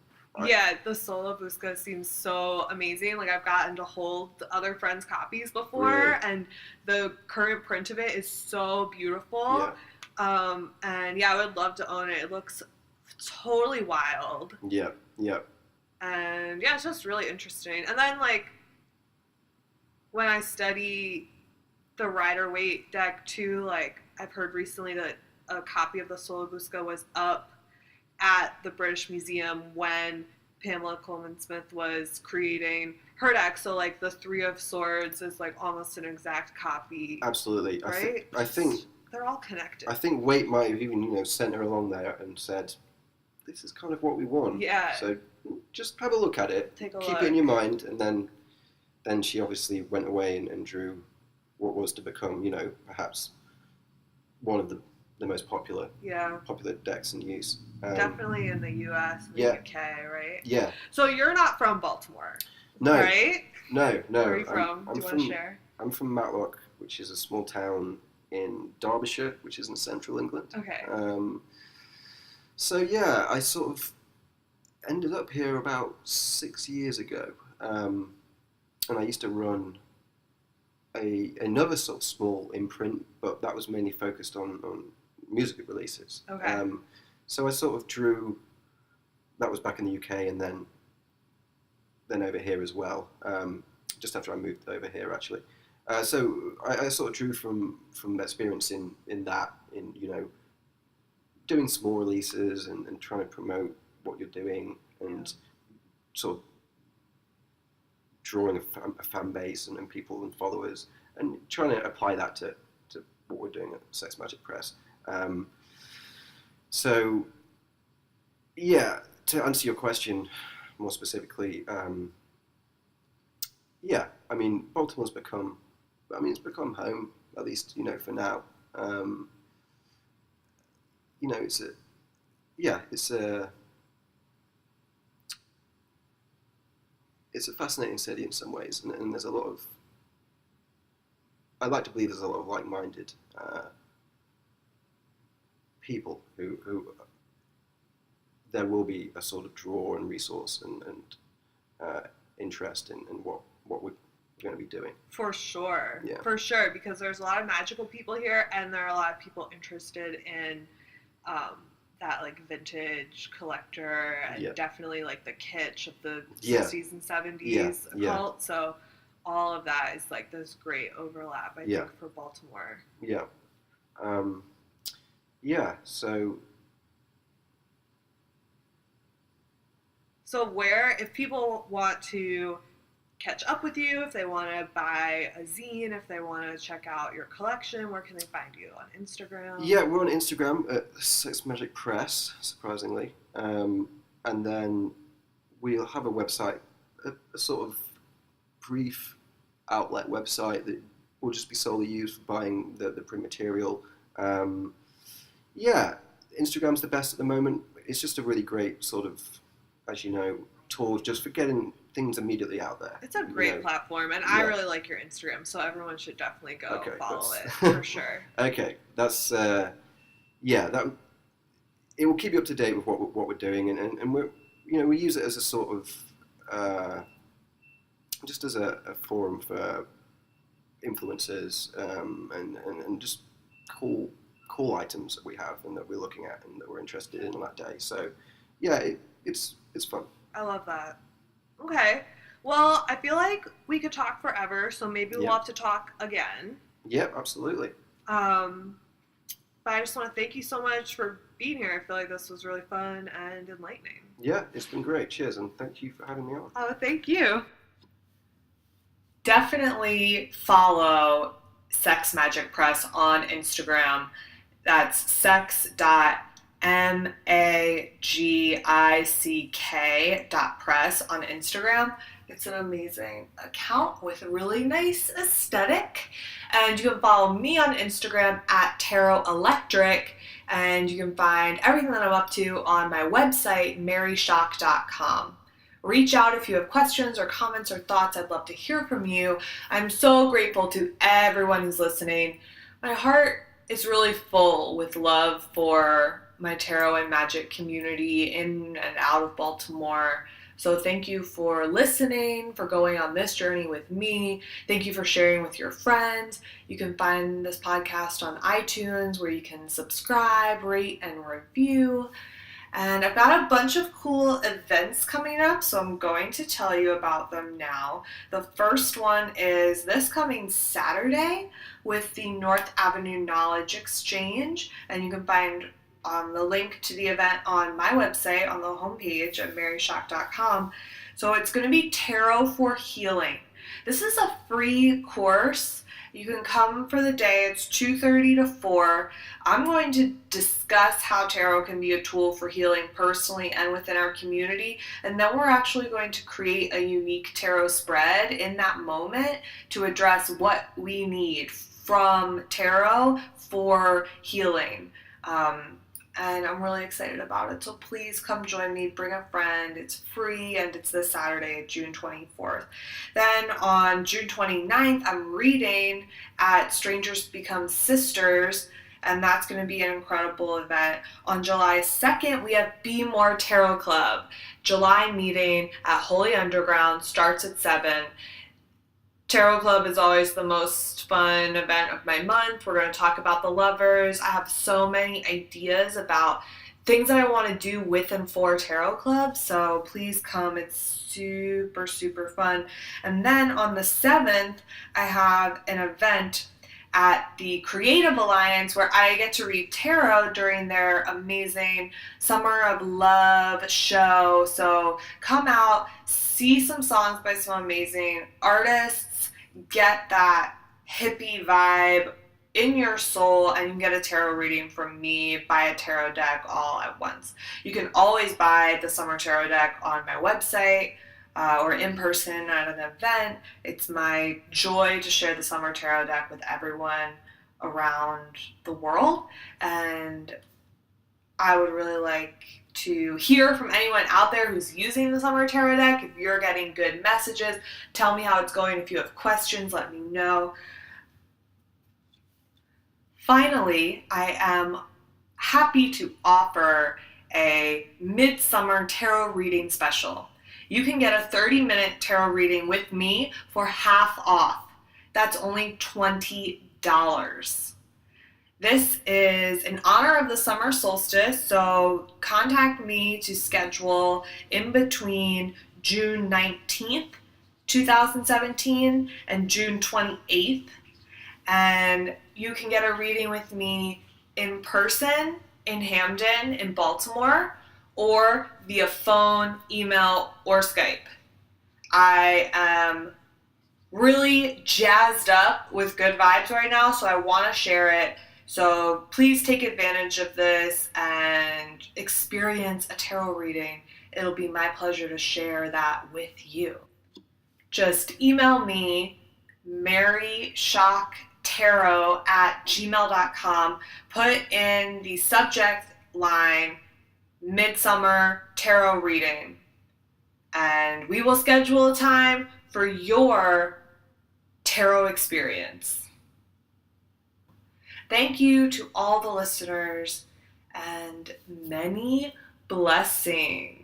Yeah, the Solo Busca seems so amazing. Like, I've gotten to hold other friends' copies before, Really? and the current print of it is so beautiful. Yeah. And yeah, I would love to own it. It looks totally wild. Yeah, yeah. And yeah, it's just really interesting. And then, like, when I study the Rider-Waite deck too, like, I've heard recently that a copy of the Solo Busca was up at the British Museum when Pamela Coleman Smith was creating her deck. So, like, the Three of Swords is, like, almost an exact copy. Absolutely. Right? I think they're all connected. I think Waite might have even, sent her along there and said, this is kind of what we want. Yeah. So just have a look at it. Keep it in your mind. And then she obviously went away and drew what was to become, perhaps one of the most popular decks in use. Definitely in the US and the UK, right? Yeah. So you're not from Baltimore, no, right? No. Where are you from? Do you want to share? I'm from Matlock, which is a small town in Derbyshire, which is in central England. Okay. So yeah, I sort of ended up here about 6 years ago, and I used to run another sort of small imprint, but that was mainly focused on music releases. Okay. So I sort of drew. That was back in the UK, and then over here as well. Just after I moved over here, actually. So I sort of drew from experience in that, doing small releases and trying to promote what you're doing, and sort of drawing a fan base and people and followers, and trying to apply that to what we're doing at SexMagick Press. So, yeah, to answer your question more specifically, yeah, I mean, Baltimore's become home, at least, for now. It's a fascinating city in some ways, and there's a lot of, I like to believe there's a lot of like-minded people who there will be a sort of draw and resource and interest in what we're going to be doing. For sure. Yeah. For sure, because there's a lot of magical people here, and there are a lot of people interested in that, like, vintage collector, and definitely, like, the kitsch of the 60s and 70s occult. So all of that is, like, this great overlap, I think, for Baltimore. Yeah. So where, if people want to catch up with you, if they want to buy a zine, if they want to check out your collection, where can they find you? On Instagram? Yeah, we're on Instagram at SexMagick Press, surprisingly. And then we'll have a website, a sort of brief outlet website that will just be solely used for buying the print material. Instagram's the best at the moment. It's just a really great sort of, as you know, tool just for getting things immediately out there. It's a great platform, and I really like your Instagram, so everyone should definitely go follow it for sure. Okay, that's that. It will keep you up to date with what we're doing, and we use it as a sort of just as a forum for influencers and just cool items that we have and that we're looking at and that we're interested in on that day. So yeah, it's fun. I love that. Okay. Well, I feel like we could talk forever, so maybe we'll have to talk again. Yep, absolutely. But I just want to thank you so much for being here. I feel like this was really fun and enlightening. Yeah, it's been great. Cheers, and thank you for having me on. Oh, thank you. Definitely follow SexMagick Press on Instagram. That's sex.magick.press on Instagram. It's an amazing account with a really nice aesthetic. And you can follow me on Instagram at Tarot Electric. And you can find everything that I'm up to on my website, maryshock.com. Reach out if you have questions or comments or thoughts. I'd love to hear from you. I'm so grateful to everyone who's listening. My heart is really full with love for my tarot and magic community in and out of Baltimore. So thank you for listening, for going on this journey with me. Thank you for sharing with your friends. You can find this podcast on iTunes where you can subscribe, rate, and review. And I've got a bunch of cool events coming up, so I'm going to tell you about them now. The first one is this coming Saturday with the North Avenue Knowledge Exchange, and you can find the link to the event on my website on the homepage at maryshock.com. So it's going to be Tarot for Healing. This is a free course. You can come for the day. It's 2:30 to 4. I'm going to discuss how tarot can be a tool for healing personally and within our community. And then we're actually going to create a unique tarot spread in that moment to address what we need from tarot for healing. And I'm really excited about it. So please come join me, bring a friend. It's free and it's this Saturday, June 24th. Then on June 29th, I'm reading at Strangers Become Sisters, and that's going to be an incredible event. On July 2nd, we have Be More Tarot Club. July meeting at Holy Underground starts at 7. Tarot Club is always the most fun event of my month. We're going to talk about the lovers. I have so many ideas about things that I want to do with and for Tarot Club, so please come. It's super, super fun. And then on the 7th, I have an event at the Creative Alliance where I get to read tarot during their amazing Summer of Love show. So come out, see some songs by some amazing artists, get that hippie vibe in your soul, and you can get a tarot reading from me, buy a tarot deck all at once. You can always buy the Summer Tarot deck on my website or in person at an event. It's my joy to share the Summer Tarot deck with everyone around the world, and I would really like to hear from anyone out there who's using the Summer Tarot deck. If you're getting good messages, tell me how it's going. If you have questions, let me know. Finally, I am happy to offer a midsummer tarot reading special. You can get a 30-minute tarot reading with me for half off. That's only $20. This is in honor of the summer solstice, so contact me to schedule in between June 19th, 2017 and June 28th, and you can get a reading with me in person in Hamden, in Baltimore, or via phone, email, or Skype. I am really jazzed up with good vibes right now, so I want to share it. So please take advantage of this and experience a tarot reading. It'll be my pleasure to share that with you. Just email me, maryshocktarot@gmail.com. Put in the subject line, Midsummer Tarot Reading. And we will schedule a time for your tarot experience. Thank you to all the listeners, and many blessings.